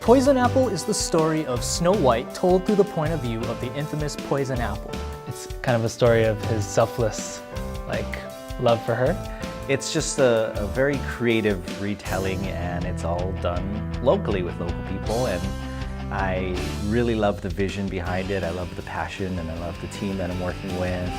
Poison Apple is the story of Snow White told through the point of view of the infamous Poison Apple. It's kind of a story of his selfless, love for her. It's just a very creative retelling, and it's all done locally with local people, and I really love the vision behind it. I love the passion, and I love the team that I'm working with.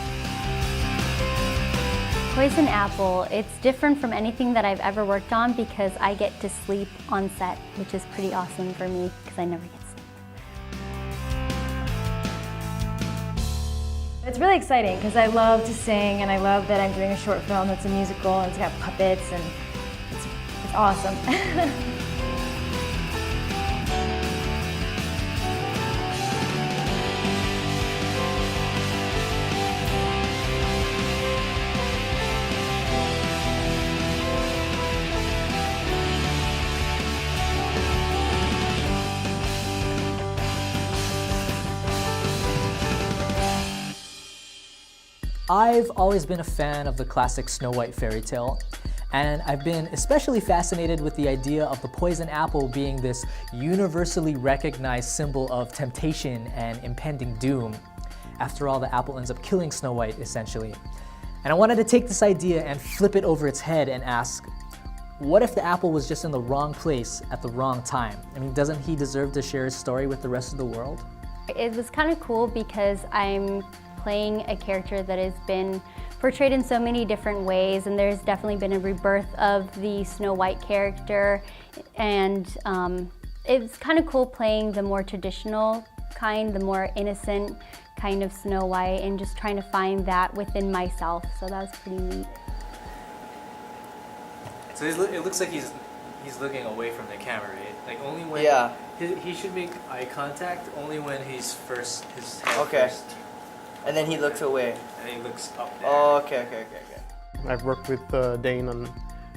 Poison Apple, it's different from anything that I've ever worked on because I get to sleep on set, which is pretty awesome for me because I never get sleep. It's really exciting because I love to sing and I love that I'm doing a short film that's a musical and it's got puppets and it's awesome. I've always been a fan of the classic Snow White fairy tale, and I've been especially fascinated with the idea of the poison apple being this universally recognized symbol of temptation and impending doom. After all, the apple ends up killing Snow White, essentially. And I wanted to take this idea and flip it over its head and ask, what if the apple was just in the wrong place at the wrong time? I mean, doesn't he deserve to share his story with the rest of the world? It was kind of cool because I'm playing a character that has been portrayed in so many different ways, and there's definitely been a rebirth of the Snow White character, and it's kind of cool playing the more traditional kind, the more innocent kind of Snow White, and just trying to find that within myself, so that was pretty neat. So it looks like he's looking away from the camera, right? Like only when he should make eye contact only when he's first his head first. And then he looks away. And he looks up there. Oh, okay. I've worked with Dane on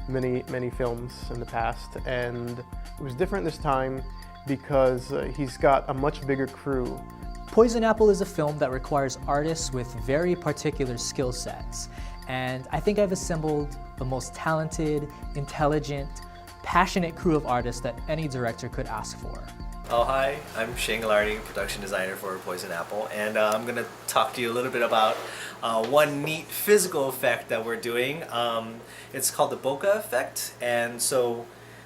many films in the past, and it was different this time because he's got a much bigger crew. Poison Apple is a film that requires artists with very particular skill sets, and I think I've assembled the most talented, intelligent, passionate crew of artists that any director could ask for. Oh, hi, I'm Shane Gallarde, production designer for Poison Apple, and I'm going to talk to you a little bit about one neat physical effect that we're doing. It's called the bokeh effect, and so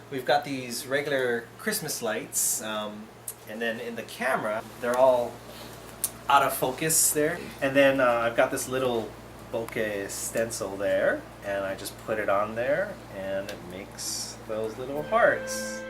we've got these regular Christmas lights, and then in the camera, they're all out of focus there, and then I've got this little bokeh stencil there, and I just put it on there, and it makes those little hearts.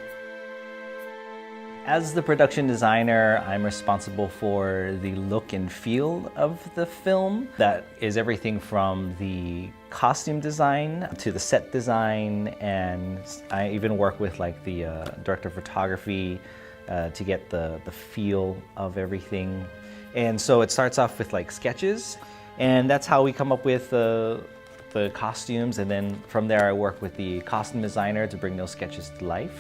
As the production designer, I'm responsible for the look and feel of the film. That is everything from the costume design to the set design, and I even work with the director of photography to get the feel of everything. And so it starts off with sketches, and that's how we come up with the costumes, and then from there I work with the costume designer to bring those sketches to life.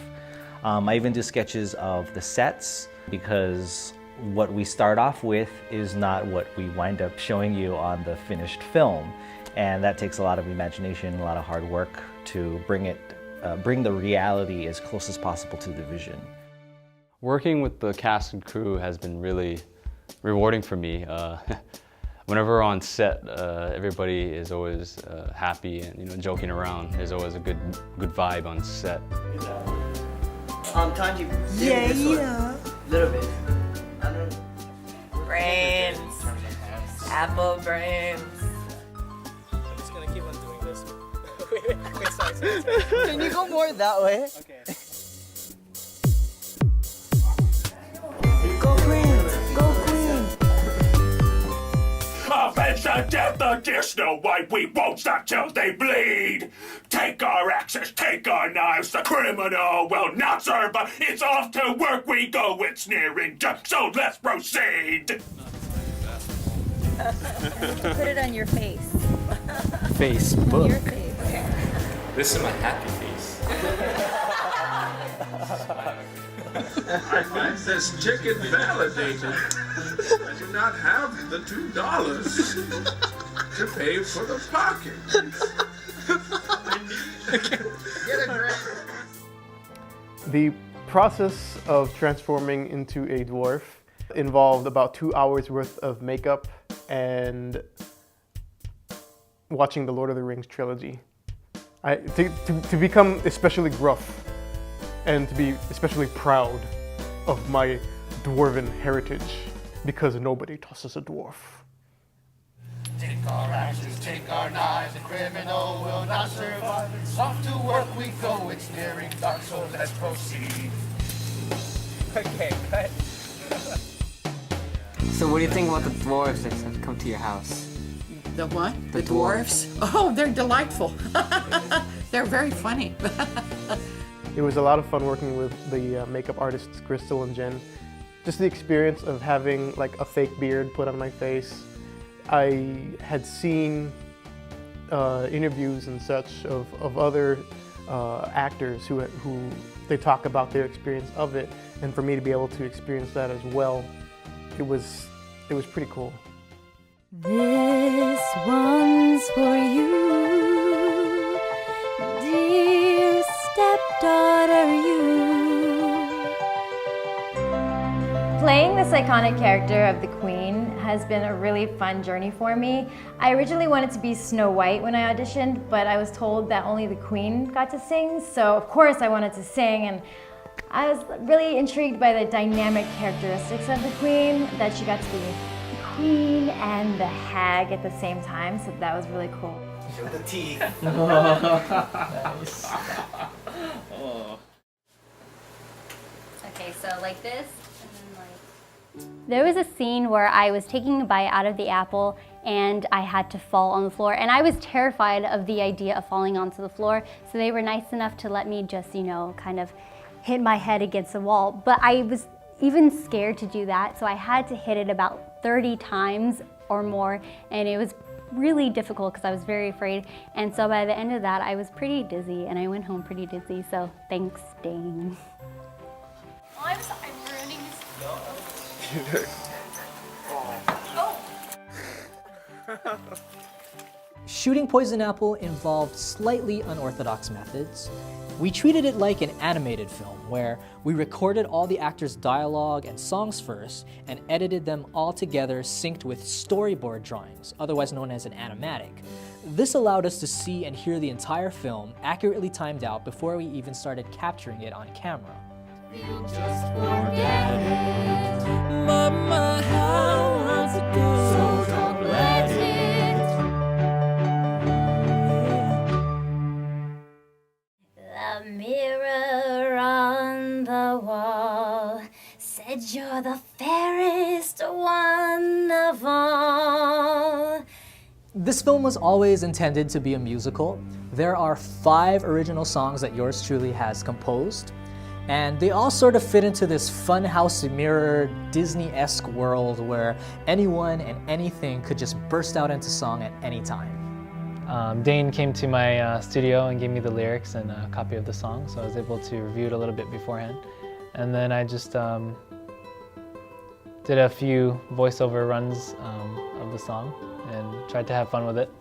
I even do sketches of the sets because what we start off with is not what we wind up showing you on the finished film. And that takes a lot of imagination, a lot of hard work to bring the reality as close as possible to the vision. Working with the cast and crew has been really rewarding for me. Whenever we're on set, everybody is always happy and joking around. There's always a good vibe on set. Tanji, yeah. Little bit. Brains. Apple brains. I'm just gonna keep on doing this. wait, sorry. Can you go more that way? Okay. Go Queen! Go Queen! Avenge the death of dear Snow White, we won't stop till they bleed! Take our axes, take our knives, the criminal will not serve, but it's off to work we go, it's nearing dusk, so let's proceed! Put it on your face. Facebook. On your face. This is my happy face. I find this ticket validated. I do not have the $2 to pay for the parking. Get a grant. The process of transforming into a dwarf involved about 2 hours worth of makeup and watching the Lord of the Rings trilogy. To become especially gruff and to be especially proud of my dwarven heritage, because nobody tosses a dwarf. Take our axes, take our knives, the criminal will not survive. Off to work we go, it's nearing dark, so let's proceed. Okay, cut. So what do you think about the dwarves that have come to your house? The what? The dwarves? Oh, they're delightful. They're very funny. It was a lot of fun working with the makeup artists Crystal and Jen. Just the experience of having like a fake beard put on my face. I had seen interviews and such of other actors who they talk about their experience of it, and for me to be able to experience that as well, it was pretty cool. This one's for you, dear stepdaughter, you. Playing this iconic character of the Queen has been a really fun journey for me. I originally wanted to be Snow White when I auditioned, but I was told that only the Queen got to sing, so of course I wanted to sing, and I was really intrigued by the dynamic characteristics of the Queen, that she got to be the Queen and the hag at the same time, so that was really cool. Show the teeth. Nice. Oh. Okay, so like this, and then like... There was a scene where I was taking a bite out of the apple and I had to fall on the floor, and I was terrified of the idea of falling onto the floor, so they were nice enough to let me just, you know, kind of hit my head against the wall. But I was even scared to do that, so I had to hit it about 30 times or more, and it was really difficult because I was very afraid. And so by the end of that, I was pretty dizzy, and I went home pretty dizzy, so thanks, Dane. Oh, I'm sorry, I'm ruining this. Shooting Poison Apple involved slightly unorthodox methods. We treated it like an animated film, where we recorded all the actors' dialogue and songs first and edited them all together synced with storyboard drawings, otherwise known as an animatic. This allowed us to see and hear the entire film accurately timed out before we even started capturing it on camera. You just forget it, Mama, how was it go? So don't let it. The mirror on the wall said you're the fairest one of all. This film was always intended to be a musical. There are 5 original songs that yours truly has composed, and they all sort of fit into this funhouse mirror Disney-esque world where anyone and anything could just burst out into song at any time. Dane came to my studio and gave me the lyrics and a copy of the song, so I was able to review it a little bit beforehand. And then I just did a few voiceover runs of the song and tried to have fun with it.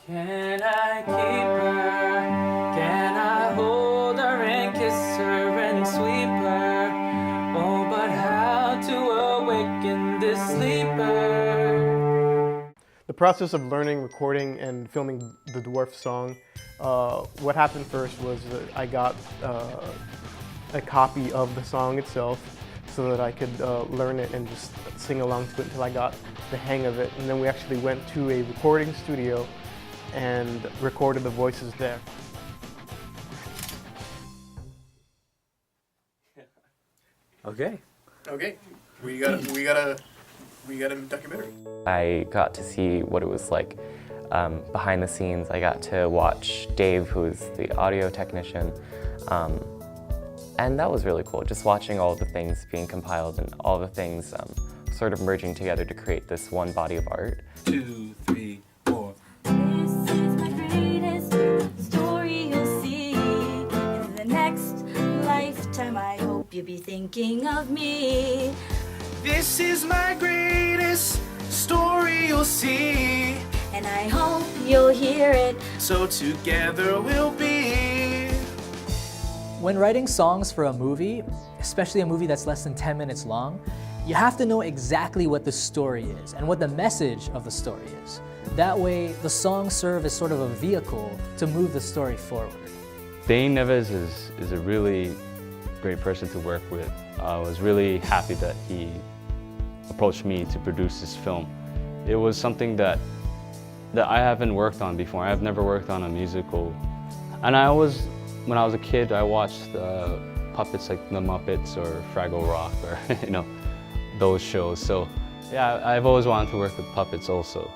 Can I keep her? Can I hold her and kiss her and sweep her? Oh, but how to awaken this sleeper? The process of learning, recording, and filming the dwarf song, what happened first was that I got a copy of the song itself so that I could learn it and just sing along to it until I got the hang of it. And then we actually went to a recording studio and recorded the voices there. Okay. Okay, we got a documentary. I got to see what it was like behind the scenes. I got to watch Dave, who's the audio technician, and that was really cool, just watching all the things being compiled and all the things sort of merging together to create this one body of art. 2, 3, 4. This is my greatest story you'll see. In the next lifetime, I hope you'll be thinking of me. This is my greatest story you'll see, And I hope you'll hear it. so together we'll be. When writing songs for a movie, especially a movie that's less than 10 minutes long, you have to know exactly what the story is and what the message of the story is. That way, the songs serve as sort of a vehicle to move the story forward. Dane Neves is a really great person to work with. I was really happy that he approached me to produce this film. It was something that I haven't worked on before. I've never worked on a musical. And when I was a kid, I watched puppets like The Muppets or Fraggle Rock or, you know, those shows. So yeah, I've always wanted to work with puppets also.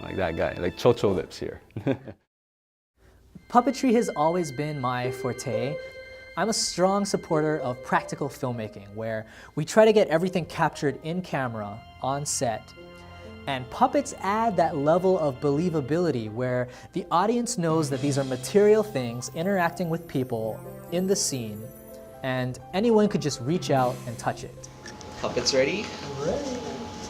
Like that guy, like Chocho Lips here. Puppetry has always been my forte. I'm a strong supporter of practical filmmaking, where we try to get everything captured in camera, on set. And puppets add that level of believability where the audience knows that these are material things interacting with people in the scene, and anyone could just reach out and touch it. Puppets ready? Ready.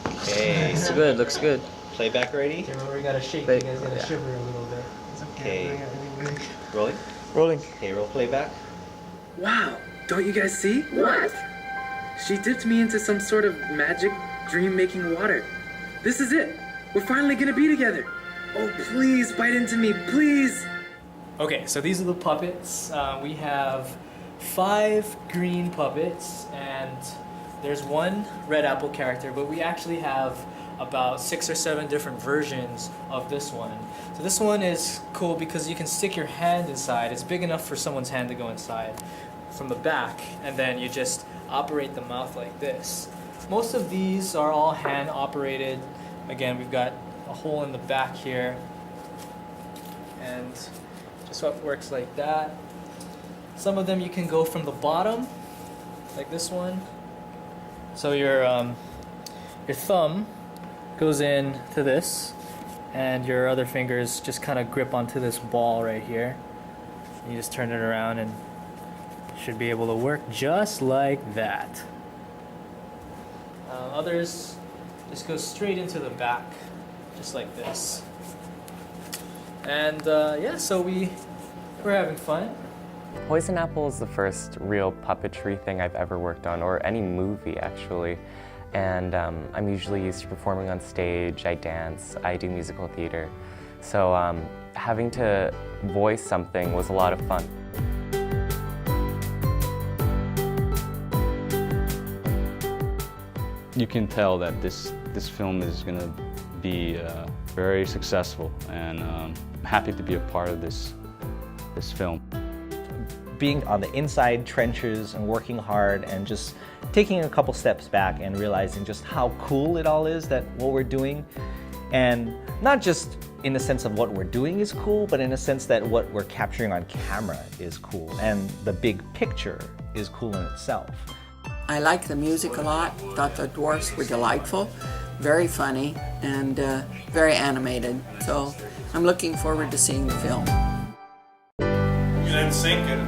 Okay. Looks good, looks good. Playback ready? Okay, remember, we gotta shake, you guys gotta shiver a little bit. Okay. Rolling? Rolling. Okay, roll playback. Wow, don't you guys see? What? She dipped me into some sort of magic dream-making water. This is it. We're finally gonna be together. Oh, please bite into me, please. Okay, so these are the puppets. We have 5 green puppets, and there's 1 red apple character, but we actually have about 6 or 7 different versions of this one. So this one is cool because you can stick your hand inside. It's big enough for someone's hand to go inside from the back, and then you just operate the mouth like this. Most of these are all hand operated. Again, we've got a hole in the back here, and just what works like that. Some of them you can go from the bottom, like this one. So your thumb goes in to this, and your other fingers just kind of grip onto this ball right here. You just turn it around and it should be able to work just like that. Others just go straight into the back, just like this. And yeah, so we're having fun. Poison Apple is the first real puppetry thing I've ever worked on, or any movie actually. And I'm usually used to performing on stage, I dance, I do musical theater. So having to voice something was a lot of fun. You can tell that this film is going to be very successful, and I'm happy to be a part of this film. Being on the inside trenches and working hard and just taking a couple steps back and realizing just how cool it all is, that what we're doing, and not just in the sense of what we're doing is cool, but in a sense that what we're capturing on camera is cool, and the big picture is cool in itself. I like the music a lot, thought the dwarfs were delightful, very funny, and very animated. So I'm looking forward to seeing the film. You didn't sink it.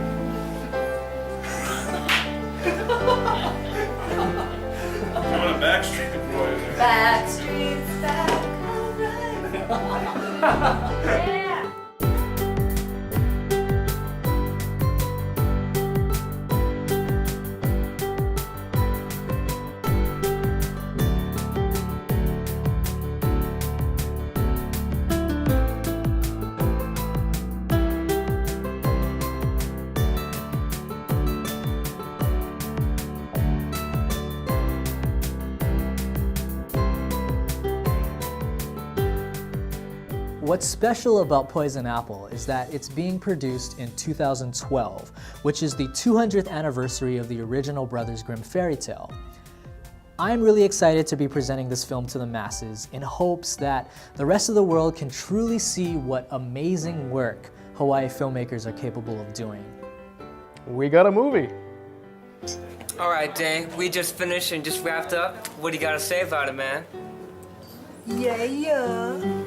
Come on, Backstreet Boys. Backstreet's back, alright. Yeah. What's special about Poison Apple is that it's being produced in 2012, which is the 200th anniversary of the original Brothers Grimm fairy tale. I'm really excited to be presenting this film to the masses in hopes that the rest of the world can truly see what amazing work Hawaii filmmakers are capable of doing. We got a movie. All right, Dane, we just finished and just wrapped up. What do you got to say about it, man? Yeah.